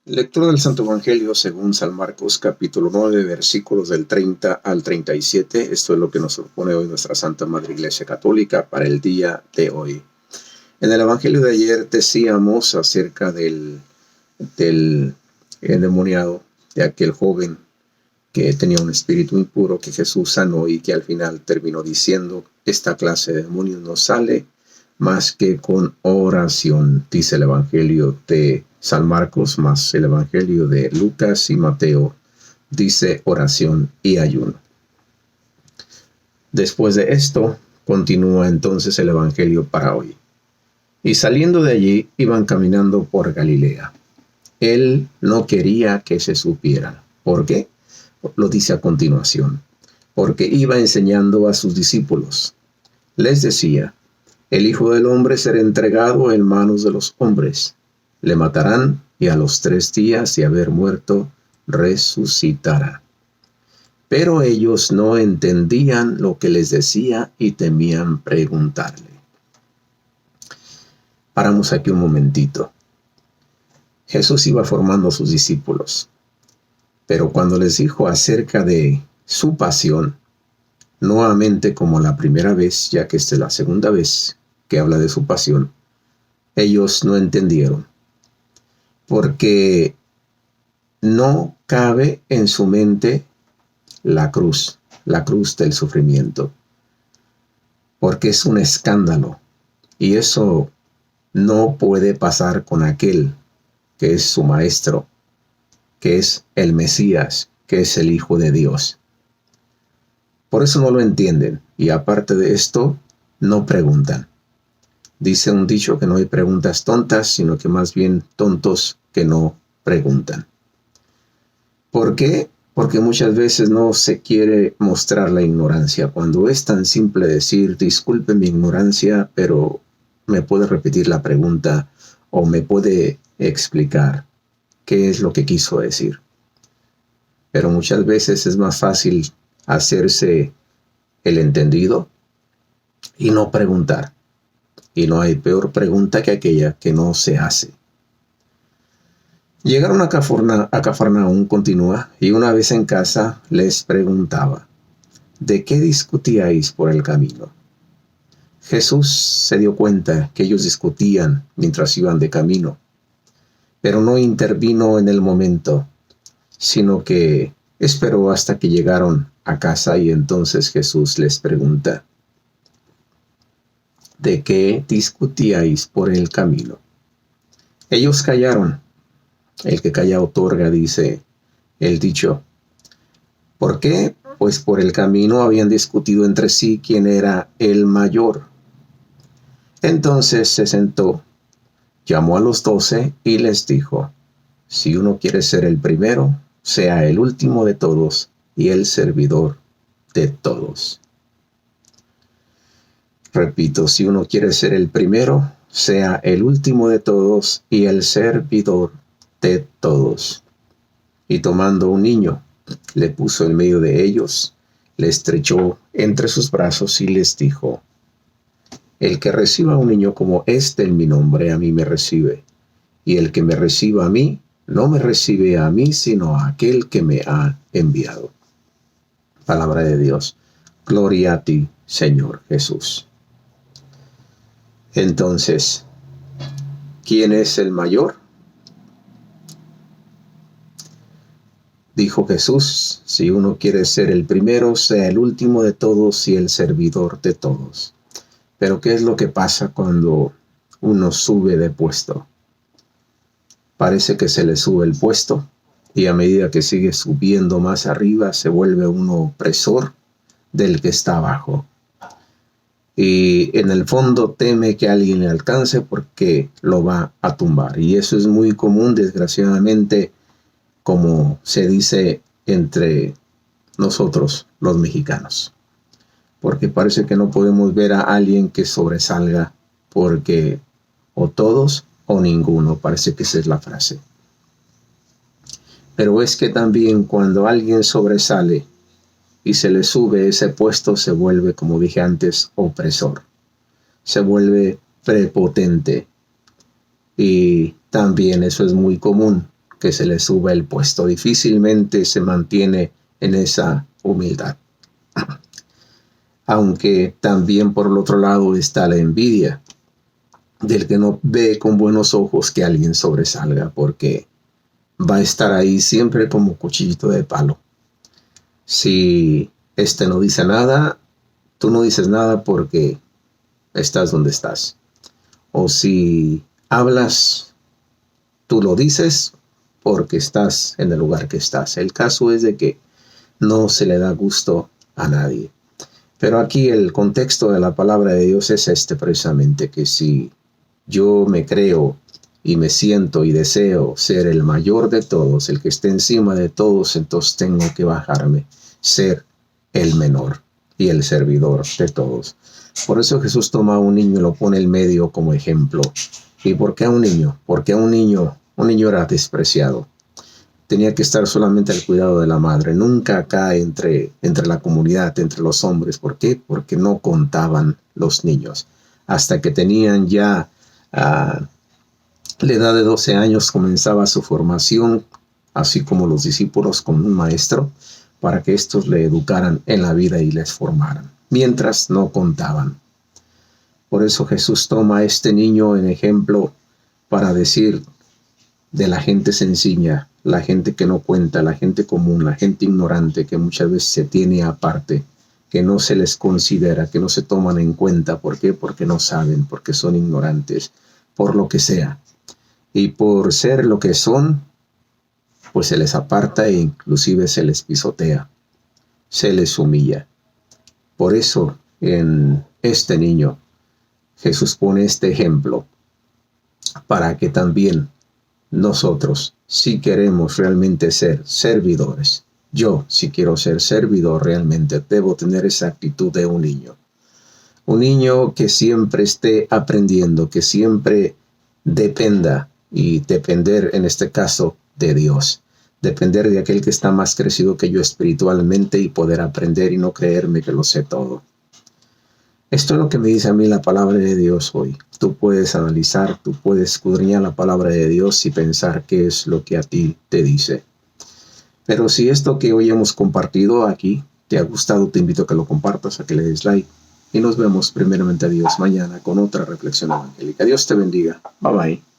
Lectura del Santo Evangelio según San Marcos, capítulo 9, versículos del 30 al 37. Esto es lo que nos propone hoy nuestra Santa Madre Iglesia Católica para el día de hoy. En el Evangelio de ayer decíamos acerca del endemoniado, de aquel joven que tenía un espíritu impuro que Jesús sanó y que al final terminó diciendo: esta clase de demonios no sale más que con oración, dice el Evangelio de San Marcos, más el Evangelio de Lucas y Mateo dice oración y ayuno. Después de esto, continúa entonces el Evangelio para hoy. Y saliendo de allí, iban caminando por Galilea. Él no quería que se supiera. ¿Por qué? Lo dice a continuación. Porque iba enseñando a sus discípulos. Les decía: el Hijo del Hombre será entregado en manos de los hombres. Le matarán y a los 3 días de haber muerto, resucitará. Pero ellos no entendían lo que les decía y temían preguntarle. Paramos aquí un momentito. Jesús iba formando a sus discípulos, pero cuando les dijo acerca de su pasión, nuevamente como la primera vez, ya que esta es la segunda vez que habla de su pasión, ellos no entendieron, porque no cabe en su mente la cruz del sufrimiento, porque es un escándalo, y eso no puede pasar con aquel que es su maestro, que es el Mesías, que es el Hijo de Dios. Por eso no lo entienden, y aparte de esto, no preguntan. Dice un dicho que no hay preguntas tontas, sino que más bien tontos que no preguntan. ¿Por qué? Porque muchas veces no se quiere mostrar la ignorancia, cuando es tan simple decir: disculpe mi ignorancia, pero ¿me puede repetir la pregunta o me puede explicar qué es lo que quiso decir? Pero muchas veces es más fácil hacerse el entendido y no preguntar. Y no hay peor pregunta que aquella que no se hace. Llegaron a Cafarnaúm, continúa, y una vez en casa les preguntaba: ¿de qué discutíais por el camino? Jesús se dio cuenta que ellos discutían mientras iban de camino, pero no intervino en el momento, sino que esperó hasta que llegaron a casa, y entonces Jesús les pregunta: ¿de qué discutíais por el camino? Ellos callaron. El que calla otorga, dice el dicho. ¿Por qué? Pues por el camino habían discutido entre sí quién era el mayor. Entonces se sentó, llamó a los 12 y les dijo: si uno quiere ser el primero, sea el último de todos y el servidor de todos. Repito, si uno quiere ser el primero, sea el último de todos y el servidor de todos. Y tomando un niño, le puso en medio de ellos, le estrechó entre sus brazos y les dijo: el que reciba a un niño como este en mi nombre, a mí me recibe. Y el que me reciba a mí, no me recibe a mí, sino a aquel que me ha enviado. Palabra de Dios. Gloria a ti, Señor Jesús. Entonces, ¿quién es el mayor? Dijo Jesús: si uno quiere ser el primero, sea el último de todos y el servidor de todos. Pero ¿qué es lo que pasa cuando uno sube de puesto? Parece que se le sube el puesto, y a medida que sigue subiendo más arriba, se vuelve uno opresor del que está abajo. Y en el fondo teme que alguien le alcance porque lo va a tumbar. Y eso es muy común, desgraciadamente, como se dice entre nosotros los mexicanos. Porque parece que no podemos ver a alguien que sobresalga, porque o todos o ninguno, parece que esa es la frase. Pero es que también cuando alguien sobresale y se le sube ese puesto, se vuelve, como dije antes, opresor. Se vuelve prepotente. Y también eso es muy común, que se le suba el puesto. Difícilmente se mantiene en esa humildad. Aunque también por el otro lado está la envidia del que no ve con buenos ojos que alguien sobresalga, porque va a estar ahí siempre como cuchillito de palo. Si este no dice nada, tú no dices nada porque estás donde estás. O si hablas, tú lo dices porque estás en el lugar que estás. El caso es de que no se le da gusto a nadie. Pero aquí el contexto de la palabra de Dios es precisamente, que si yo me creo y me siento y deseo ser el mayor de todos, el que esté encima de todos, entonces tengo que bajarme, ser el menor y el servidor de todos. Por eso Jesús toma a un niño y lo pone en medio como ejemplo. ¿Y por qué a un niño? Porque a un niño era despreciado. Tenía que estar solamente al cuidado de la madre, nunca acá entre la comunidad, entre los hombres. ¿Por qué? Porque no contaban los niños. Hasta que tenían ya la edad de 12 años comenzaba su formación, así como los discípulos con un maestro, para que estos le educaran en la vida y les formaran, mientras no contaban. Por eso Jesús toma a este niño en ejemplo para decir de la gente sencilla, la gente que no cuenta, la gente común, la gente ignorante, que muchas veces se tiene aparte, que no se les considera, que no se toman en cuenta. ¿Por qué? Porque no saben, porque son ignorantes, por lo que sea. Y por ser lo que son, pues se les aparta e inclusive se les pisotea, se les humilla. Por eso en este niño Jesús pone este ejemplo para que también nosotros, si queremos realmente ser servidores, yo si quiero ser servidor realmente debo tener esa actitud de un niño. Un niño que siempre esté aprendiendo, que siempre dependa, y depender en este caso de Dios. Depender de aquel que está más crecido que yo espiritualmente y poder aprender y no creerme que lo sé todo. Esto es lo que me dice a mí la palabra de Dios hoy. Tú puedes analizar, tú puedes escudriñar la palabra de Dios y pensar qué es lo que a ti te dice. Pero si esto que hoy hemos compartido aquí te ha gustado, te invito a que lo compartas, a que le des like. Y nos vemos primeramente a Dios mañana con otra reflexión evangélica. Dios te bendiga. Bye bye.